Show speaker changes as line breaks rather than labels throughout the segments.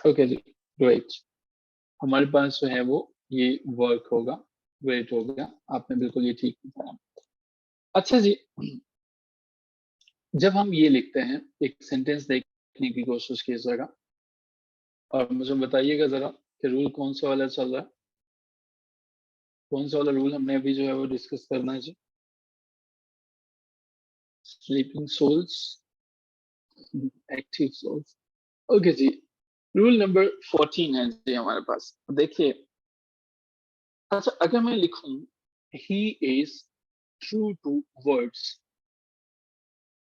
Okay जी, great. हमारे पास जो है वो ये वर्क होगा। ग्रेट हो गया, आपने बिल्कुल ये ठीक बताया। अच्छा जी, जब हम ये लिखते हैं, एक सेंटेंस देखने की कोशिश कीजिएगा और मुझे बताइएगा जरा कि रूल कौन सा वाला चल रहा है, कौन सा वाला रूल हमने अभी जो है वो डिस्कस करना है जी। Sleeping souls, active souls. Okay जी, रूल नंबर 14 है जी हमारे पास। देखिए, अच्छा अगर मैं लिखूं he is true to words,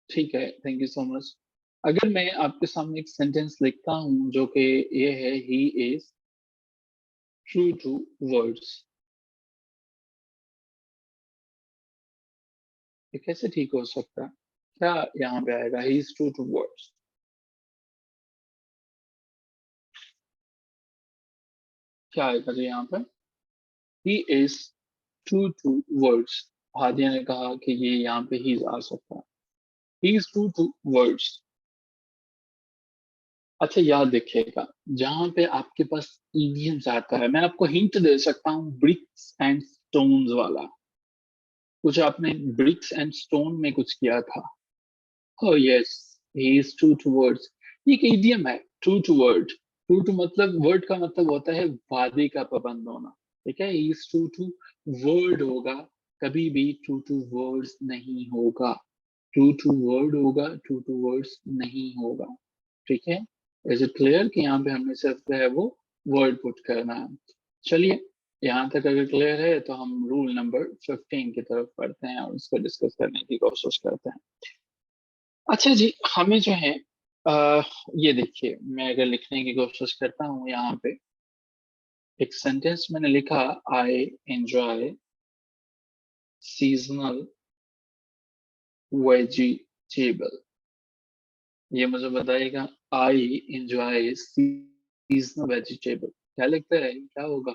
ठीक है, थैंक यू सो मच। अगर मैं आपके सामने एक सेंटेंस लिखता हूं जो कि ये है he is true to words, ये कैसे ठीक हो सकता है? क्या यहाँ पे आएगा? He is true to words, क्या आएगा जी यहाँ पे? He is true to words. Hadiya ने कहा कि ये यहाँ पे ही आ सकता है। He is true to words. अच्छा याद रखिएगा, जहां पे आपके पास इडियम्स आता है, मैं आपको हिंट दे सकता हूँ, ब्रिक्स एंड स्टोन्स वाला। कुछ आपने ब्रिक्स एंड स्टोन में कुछ किया था। Oh yes, he is true to words। ये एक इडियम है, true to word। True to मतलब, word का मतलब होता है वादे का पाबंद होना। ठीक है, he is true to word होगा, कभी भी true to words नहीं होगा। True to word होगा, true to words नहीं होगा। ठीक है, इज इट क्लियर कि यहाँ पे हमें सिर्फ जो है वो वर्ड पुट करना है। चलिए, यहाँ तक अगर क्लियर है तो हम रूल नंबर 15 की तरफ बढ़ते हैं और उसको डिस्कस करने की कोशिश करते हैं। अच्छा जी, हमें जो है आ, ये देखिए, मैं अगर लिखने की कोशिश करता हूँ यहाँ पे, एक सेंटेंस मैंने लिखा, आई एंजॉय सीजनल वेजिटेबल। ये मुझे बताइएगा, आई एंजॉय सीजनल वेजिटेबल, क्या लगता है क्या होगा?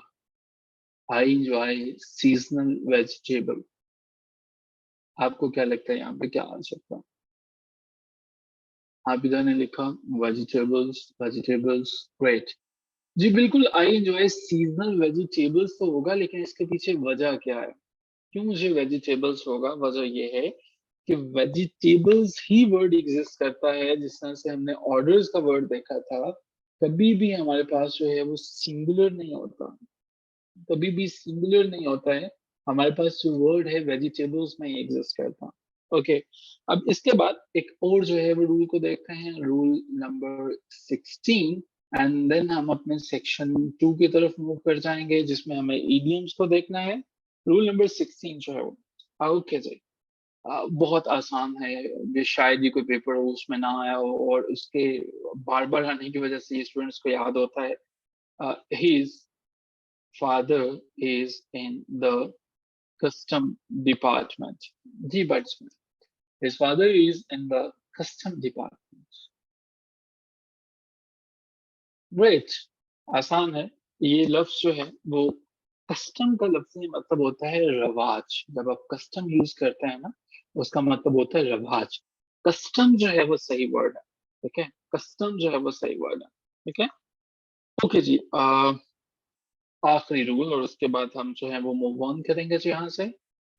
आई एंजॉय सीजनल वेजिटेबल, आपको क्या लगता है यहाँ पे क्या आ सकता है? आप इधर ने लिखा वेजिटेबल्स, वेजिटेबल्स, ग्रेट जी, बिल्कुल। आई एंजॉय सीजनल वेजिटेबल्स तो होगा, लेकिन इसके पीछे वजह क्या है? क्यों मुझे वेजिटेबल्स होगा? वजह ये है कि वेजिटेबल्स ही वर्ड एग्जिस्ट करता है, जिस तरह से हमने ऑर्डर्स का वर्ड देखा था, कभी भी हमारे पास जो है वो सिंगुलर नहीं होता, कभी भी सिंगुलर नहीं होता है। हमारे पास जो वर्ड है वेजिटेबल्स में ही एग्जिस्ट करता है। ओके, अब इसके बाद एक और जो है वो रूल को देखते हैं, रूल नंबर 16। एंड देन हम अपने सेक्शन 2 की तरफ मूव कर जाएंगे, जिसमें हमें ईडियम्स को देखना है। रूल नंबर 16 जो है वो, ओके जी, बहुत आसान है। ये शायद ही कोई पेपर हो उसमें ना आया हो, और उसके बार बार आने की वजह से ये स्टूडेंट्स को याद होता है। his father is in the custom department। जी batsman, his father is in the custom department। Great, आसान है। ये लफ्ज जो है वो, कस्टम का लफ्ज में मतलब होता है रवाज। जब आप कस्टम यूज करते हैं ना, उसका मतलब होता है रवाज। कस्टम जो है वो सही वर्ड है। ठीक है, कस्टम जो है वो सही वर्ड है। ठीक है, ओके जी, आखिरी रूल, और उसके बाद हम जो है वो मूव ऑन करेंगे जो यहाँ से।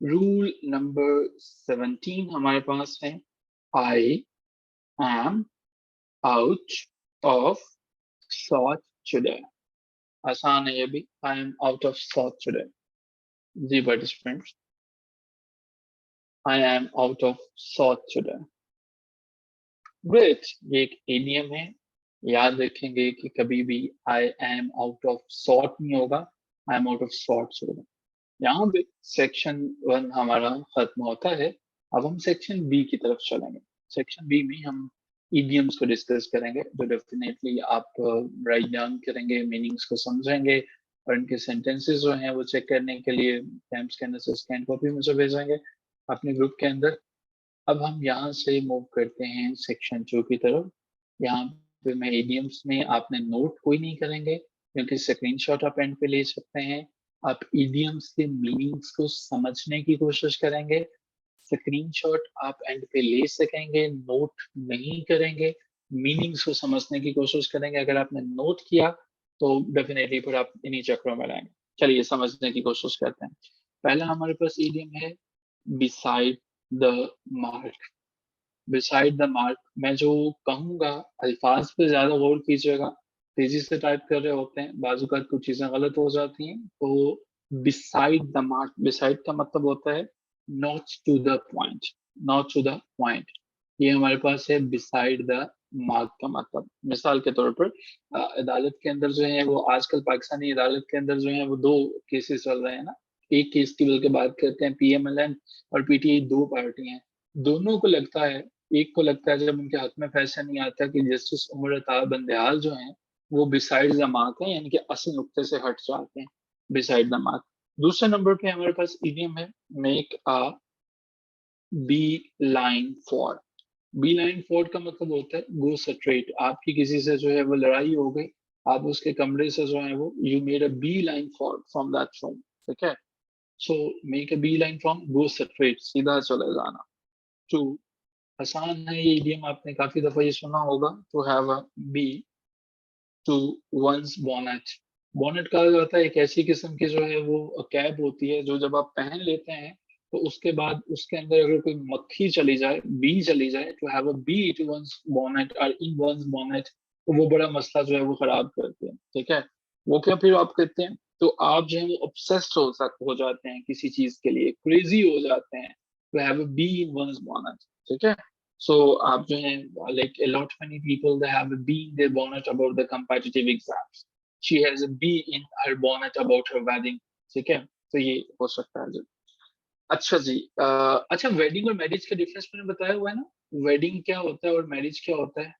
रूल नंबर 17 हमारे पास है, I am out of sort today. आसान है ये भी, I am out of sort today. जी participants, I am out of sort today. Great, ये एक इडियम है। याद रखेंगे कि कभी भी I am out of sort नहीं होगा, I am out of sorts होगा। यहाँ पे सेक्शन 1 हमारा खत्म होता है। अब हम सेक्शन बी की तरफ चलेंगे। सेक्शन बी में हम इडियम्स को डिस्कस करेंगे, जो डेफिनेटली आप राइट डाउन करेंगे, मीनिंग्स को समझेंगे, और इनके सेंटेंसेस जो हैं वो चेक करने के लिए टाइम स्कैनर से स्कैन कॉपी मुझे भेजेंगे अपने ग्रुप के अंदर। अब हम यहाँ से मूव करते हैं सेक्शन 2 की तरफ। यहाँ पे मैं इडियम्स में आपने नोट कोई नहीं करेंगे, क्योंकि स्क्रीनशॉट आप एंड पे ले सकते हैं। आप इडियम्स के मीनिंग्स को समझने की कोशिश करेंगे, स्क्रीनशॉट आप एंड पे ले सकेंगे, नोट नहीं करेंगे। मीनिंग्स को समझने की कोशिश करेंगे। अगर आपने नोट किया तो डेफिनेटली फिर आप इन्हीं चक्रों में रहेंगे। चलिए समझने की कोशिश करते हैं। पहला हमारे पास इडियम है beside the mark. Beside the mark, मैं जो कहूंगा अल्फाज पे ज्यादा गौर कीजिएगा। तेजी से टाइप कर रहे होते हैं, बाजू का कुछ चीजें गलत हो जाती हैं। तो बिसाइड द मार्क, बिसाइड का मतलब होता है not to the point, not to the point. ये हमारे पास है बिसाइड द मार्क का मतलब। मिसाल के तौर पर अदालत के अंदर जो है वो आजकल पाकिस्तानी अदालत के अंदर जो है वो दो केसेस चल रहे हैं ना। एक केस की बल्कि बात करते हैं, पीएमएलएन और पीटीआई दो पार्टी हैं। दोनों को लगता है, एक को लगता है जब उनके हक में फैसला नहीं आता कि जस्टिस उमर अता बंदयाल जो हैं वो बिसाइड द मार्क है, यानी कि असल नुक्ते से हट जाते हैं, बिसाइड द मार्क। दूसरे नंबर पे हमारे पास इडियम है make a beeline for. Beeline for का मतलब होता है गो स्ट्रेट। आपकी किसी से जो है वो लड़ाई हो गई, आप उसके कमरे से जो है वो you made a beeline for from that room, ठीक है। So make a beeline from go straight, सीधा चले जाना। टू, आसान है ये इडियम, आपने काफी दफा ये सुना होगा। To have a bee to one's bonnet. Bonnet कहा जाता है एक ऐसी किस्म की जो है वो कैप होती है जो जब आप पहन लेते हैं तो उसके बाद उसके अंदर अगर कोई मक्खी चली जाए, बी चली जाए, to have a bee to one's bonnet और इन वंस बोनेट, तो वो बड़ा मसला जो है वो खराब करते हैं, ठीक है। वो क्या फिर आप कहते हैं, तो आप जो है वो ऑब्सेस्ड हो जाते हैं किसी चीज के लिए, क्रेजी हो जाते हैं। To have a bee in one's bonnet, ठीक है। So आप जो है like a lot many people they have a B in their bonnet about the competitive exams. She has a B in her bonnet about her wedding. ठीक है, तो ये हो सकता है जी। अच्छा जी, अच्छा वेडिंग और मैरिज का डिफरेंस मैंने बताया हुआ है ना। वेडिंग क्या होता है और मैरिज क्या होता है।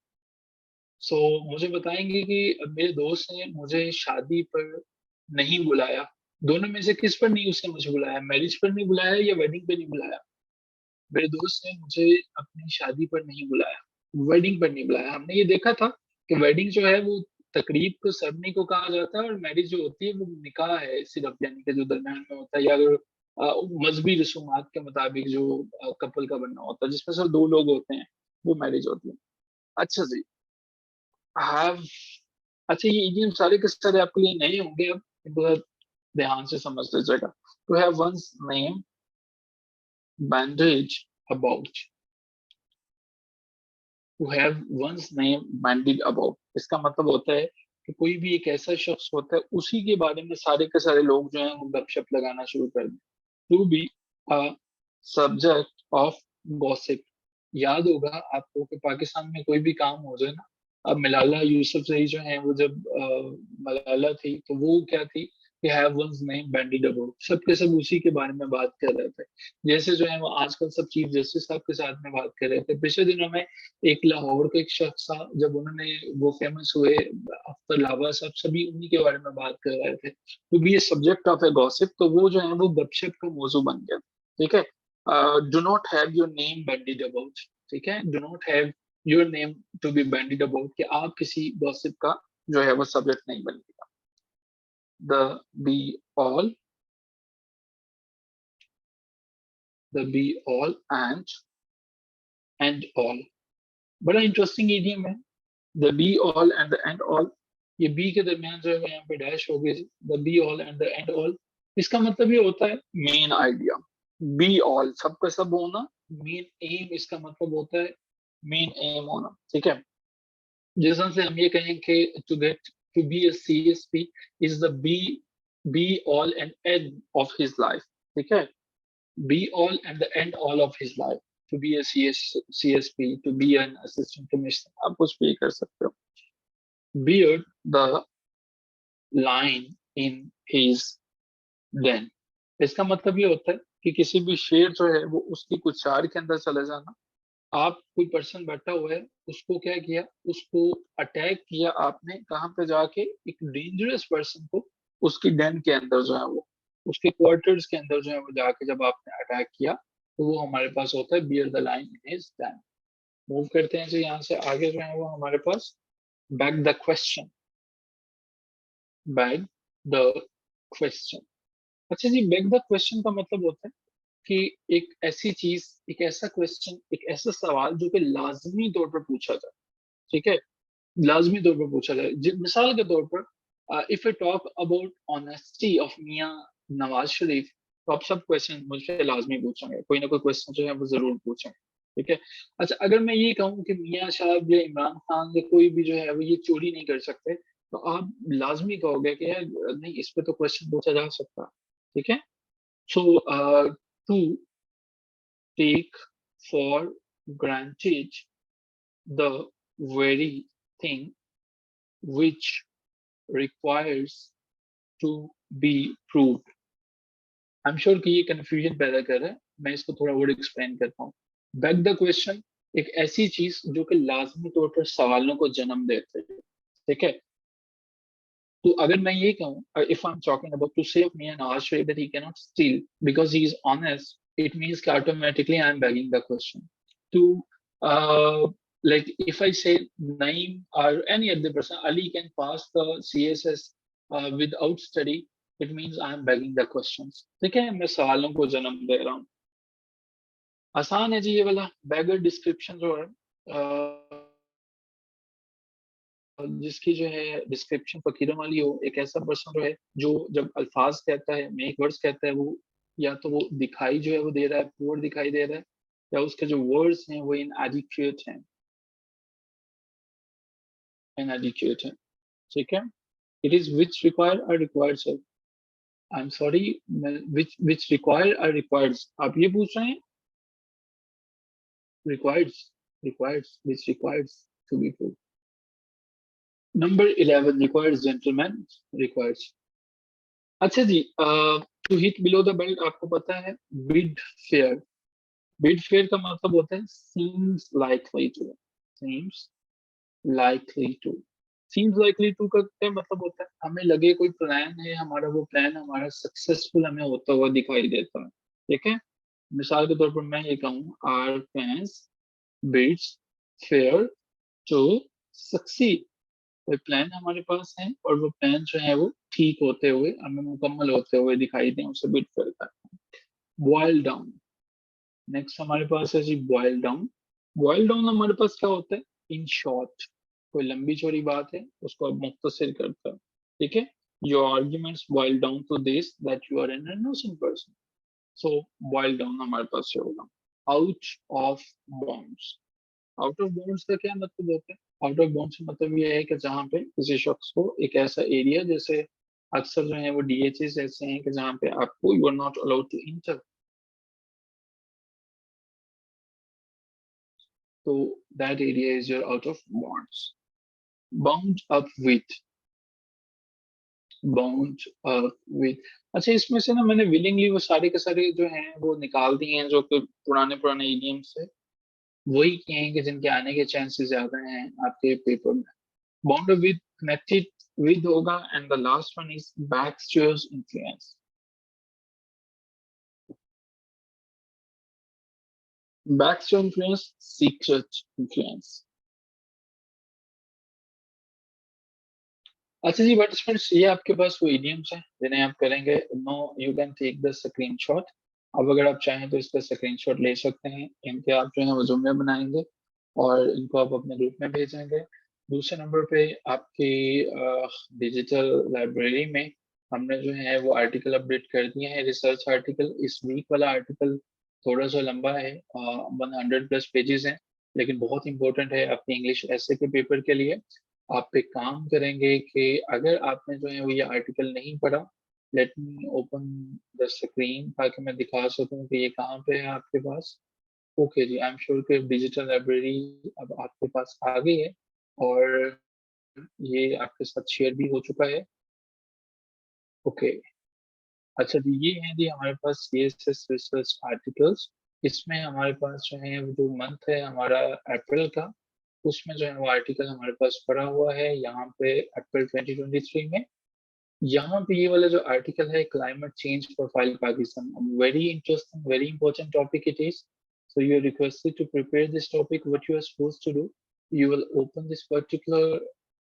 सो मुझे बताएंगे कि मेरे दोस्त ने मुझे शादी पर नहीं बुलाया, दोनों में से किस पर नहीं उसने मुझे बुलाया, मैरिज पर नहीं बुलाया या वेडिंग पर नहीं बुलाया। मेरे दोस्त ने मुझे अपनी शादी पर नहीं बुलाया, वेडिंग पर नहीं बुलाया। हमने ये देखा था कि वेडिंग जो है वो तकरीब को सरनी को कहा जाता है और मैरिज जो होती है वो निकाह है सिर्फ, यानी कि जो दरम्यान में होता है या अगर मजहबी रसूमात के मुताबिक जो कपल का बनना होता है जिसमें सिर्फ दो लोग होते हैं, वो मैरिज होती है। अच्छा जी, हैव, अच्छा ये इडियम सारे के सारे आपके लिए नए होंगे अब, इनको ध्यान से समझ लीजिएगा। To have one's name bandied about, to have one's name bandied about, इसका मतलब होता है कि कोई भी एक ऐसा शख्स होता है उसी के बारे में सारे के सारे लोग जो हैं वो गपशप लगाना शुरू कर दें। To be a subject of gossip. याद होगा आपको कि पाकिस्तान में कोई भी काम हो जाए ना, अब मलाला यूसुफजई जो है वो जब मलाला थी तो वो क्या थी कि have one's name bandied about, सब के सब उसी के बारे में बात कर रहे थे। जैसे जो है वो आजकल सब चीफ जस्टिस साहब के साथ में बात कर रहे थे। पिछले दिनों में एक लाहौर का एक शख्स था, जब उन्होंने वो फेमस हुए अख्तर लावा साहब, सभी उन्हीं के बारे में बात कर रहे थे। तो भी ये सब्जेक्ट ऑफ ए गॉसिप, तो वो जो है वो गपशप का मौजू बन गया, ठीक है। Do not have your name bandied about, ठीक है, do not have your name to be bandied about, कि आप किसी गॉसिप का जो है वो सब्जेक्ट नहीं बनेगा। The be all, the be all and all, बड़ा इंटरेस्टिंग इडियम है। The be all and the end all, ये बी के दरमियान जो है यहाँ पे डैश हो गई, the be all and the end all, इसका मतलब ये होता है मेन आइडिया। बी ऑल सबका सब होना, मेन एम इसका मतलब होता है मेन एम होना, ठीक है। जिस तरह से हम ये कहें कि to get to be a CSP is the be all and end of his life, ठीक है। be all and the end all of his life, to be a CSP, to be an assistant commissioner, आप कुछ भी कर सकते हो। Beard the line in his den, इसका मतलब ये होता है कि किसी भी शेर जो है वो उसकी कुछ चार के अंदर चले जाना। आप कोई पर्सन बैठा हुआ है, उसको क्या किया, उसको अटैक किया आपने, कहाँ पे जाके, एक डेंजरस पर्सन को उसकी डेन के अंदर जो है वो उसके क्वार्टर्स के अंदर जो है वो जाके जब आपने अटैक किया, तो वो हमारे पास होता है bear the line in his den. Move करते हैं जी यहाँ से आगे, जो है वो हमारे पास back the question, back the question. अच्छा जी, बैक द क्वेश्चन का मतलब होता है कि एक ऐसी चीज, एक ऐसा क्वेश्चन, एक ऐसा सवाल जो कि लाजमी तौर पर पूछा जाए, ठीक है, लाजमी तौर पर पूछा जाए। मिसाल के तौर पर if I talk about honesty of Mian Nawaz Sharif, तो आप सब क्वेश्चन मुझसे लाजमी पूछेंगे, कोई ना कोई क्वेश्चन जो है वो जरूर पूछेंगे। ठीक है, अच्छा अगर मैं ये कहूँ कि मियां साहब या इमरान खान या कोई भी जो है वो ये चोरी नहीं कर सकते, तो आप लाजमी कहोगे कि यार नहीं, इस पे तो क्वेश्चन पूछा जा सकता है। ठीक है, so to take for granted the very thing which requires to be proved। I am sure कि ये कंफ्यूजन पैदा कर रहा है, मैं इसको थोड़ा और एक्सप्लेन करता हूँ। बैक द क्वेश्चन, एक ऐसी चीज जो कि लाजमी तौर पर सवालों को जन्म देते हैं। ठीक है, तो अगर मैं ये कहूँ, if I am talking about to say me an आश्रय that he can not steal because he is honest, it means कि automatically I am begging the question to like if I say Naeem or any other person, Ali can pass the CSS without study, it means I am begging the questions। ठीक है, मैं सवालों को जन्म दे रहा हूँ। आसान है जी ये वाला। बैगर डिस्क्रिप्शन जो है जिसकी जो है डिस्क्रिप्शन फकीरों वाली हो, एक ऐसा पर्सन जो है जो जब अल्फाज कहता है, मेक वर्ड्स कहता है, वो या तो वो दिखाई जो है वो दे रहा है, पुअर दिखाई दे रहा है, या उसके जो वर्ड्स हैं वो इनएडिक्वेट हैं, इनएडिक्वेट है। ठीक है, इट इज विच रिक्वायर और required sir, I am sorry, which require और रिक्वायर्ड, आप ये पूछ रहे हैं? Required, required, which required to be prove. Number 11 required gentleman, required. अच्छा जी, to hit below the belt आपको पता है, बिड फेयर। बिड फेयर का मतलब होता है seems likely to, seems likely to. Seems likely to का क्या मतलब होता है? हमें लगे कोई प्लान है हमारा, वो प्लान हमारा सक्सेसफुल हमें होता हुआ दिखाई देता है। ठीक है, मिसाल के तौर पर मैं ये कहूँ, our plans bids fair to succeed. कोई प्लान हमारे पास है और वो प्लान जो है वो ठीक होते हुए, हमें मुकम्मल होते हुए दिखाई दे, उसे बिट करता है। बॉयल डाउन, नेक्स्ट हमारे पास है जी बॉयल डाउन। बॉयल डाउन हमारे पास क्या होता है? इन शॉर्ट, कोई लंबी चौड़ी बात है उसको अब मुख्तसर करता है। ठीक है, your arguments boil down to this that you are an innocent person. So boil down हमारे पास ये होगा। Out of bounds, out of bounds का क्या मतलब होता है? आउट ऑफ बाउंड्स का मतलब ये है कि जहाँ पे किसी शख्स को एक ऐसा एरिया, जैसे अक्सर जो है वो डीएचएस ऐसे हैं कि जहाँ पे आपको you are not allowed to enter, तो that area is your out of bounds. Bound up with, bound up with. अच्छा, इसमें से ना मैंने विलिंगली वो सारे के सारे जो हैं वो निकाल दिए हैं, जो कि पुराने पुराने इडियम्स से वही किए हैं कि जिनके आने के चांसेस ज्यादा हैं आपके पेपर में। बाउंड विद, कनेक्टेड विद होगा, and the last one is backstairs influence. Backstair influence, secret influence. अच्छा जी पार्टिसिपेंट्स, ये आपके पास वो इडियम्स हैं जिन्हें आप करेंगे। No, you can take the screenshot. अब अगर आप चाहें तो इसका स्क्रीनशॉट ले सकते हैं, इनके आप जो है वो जुमले बनाएंगे और इनको आप अपने ग्रुप में भेजेंगे। दूसरे नंबर पे आपकी डिजिटल लाइब्रेरी में हमने जो है वो आर्टिकल अपडेट कर दिए हैं, रिसर्च आर्टिकल। इस वीक वाला आर्टिकल थोड़ा सा लंबा है, 100+ पेजेस हैं, लेकिन बहुत इंपॉर्टेंट है आपके इंग्लिश ऐसे के पेपर के लिए। आप एक काम करेंगे कि अगर आपने जो है वो ये आर्टिकल नहीं पढ़ा, let me open the screen ताकि मैं दिखा सकूं कि ये कहाँ पे है आपके पास। ओके जी, आई एम श्योर कि डिजिटल लाइब्रेरी अब आपके पास आ गई है और ये आपके साथ शेयर भी हो चुका है। ओके, अच्छा जी, ये है जी हमारे पास CSS रिसर्च आर्टिकल्स। इसमें हमारे पास जो है वो जो मंथ है हमारा अप्रैल का, उसमें जो है वो आर्टिकल हमारे पास पड़ा हुआ है यहाँ पे अप्रैल 2023 में। यहाँ पे ये वाला जो आर्टिकल है, climate change profile Pakistan, very interesting, very important topic it is. So you are requested to prepare this topic. What you are supposed to do, you will open this particular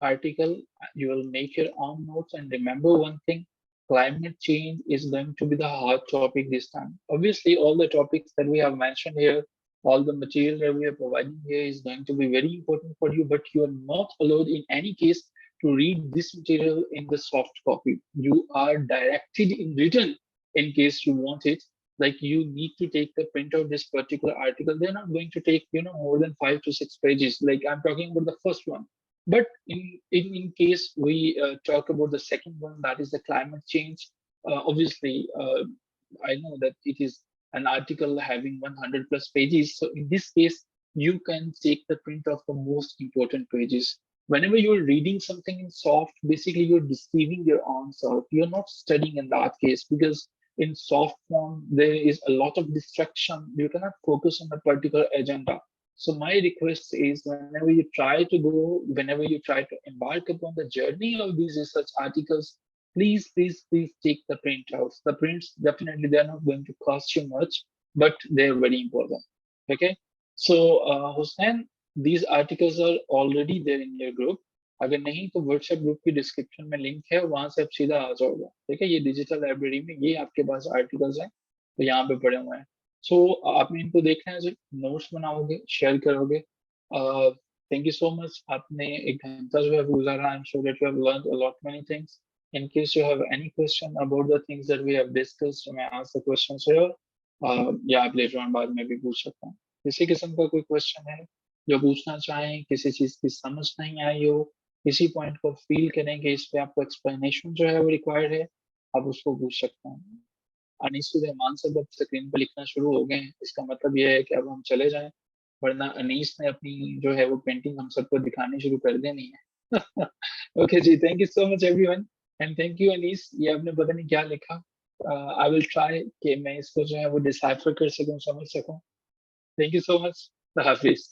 article, you will make your own notes, and remember one thing: climate change is going to be the hot topic this time. Obviously, all the topics that we have mentioned here, all the material that we are providing here is going to be very important for you, but you are not allowed in any case to read this material in the soft copy. You are directed in written in case you want it. Like you need to take the print of this particular article. They're not going to take, more than 5 to 6 pages. Like I'm talking about the first one. But in case we talk about the second one, that is the climate change. Obviously, I know that it is an article having 100 plus pages. So in this case, you can take the print of the most important pages. Whenever you're reading something in soft, basically you're deceiving your own self. You're not studying in that case because in soft form, there is a lot of distraction. You cannot focus on a particular agenda. So my request is whenever you try to embark upon the journey of these research articles, please take the printouts. The prints definitely they're not going to cost you much, but they're very important. Okay. So Hussein, these articles are already there in your group. अगर नहीं तो WhatsApp group की description में link है, वहां से आप सीधा आ जाओगे। ठीक है, ये डिजिटल लाइब्रेरी में ये आपके पास आर्टिकल्स हैं, तो यहाँ पे पड़े हुए हैं। सो आपने इनको देखना है, नोट्स बनाओगे, शेयर करोगे। थैंक यू सो मच, आपने एक घंटा जो है वो गुजारा। आई am sure that you have learned a lot many things. In case you have any question about the things that we have discussed, you may ask the questions here, या आप later on बाद में भी पूछ सकते हैं। किसी किस्म का कोई क्वेश्चन है जो पूछना चाहें, किसी चीज की समझ नहीं आई हो, किसी पॉइंट को फील करें कि इस पे आपको एक्सप्लेनेशन जो है वो रिक्वायर्ड है, आप उसको पूछ सकते हैं। अनीस सुलेमान साहब अब स्क्रीन पर लिखना शुरू हो गए हैं, इसका मतलब ये है कि अब हम चले जाएं, वरना अनीस ने अपनी जो है वो पेंटिंग हम सबको दिखानी शुरू कर देनी है। ओके जी, thank you so much everyone and thank you Anees. ये आपने पता नहीं क्या लिखा, आई विल ट्राई कि मैं इसको जो है वो डिसाइफर कर सकूं, समझ सकूं। Thank you so much, Hafiz.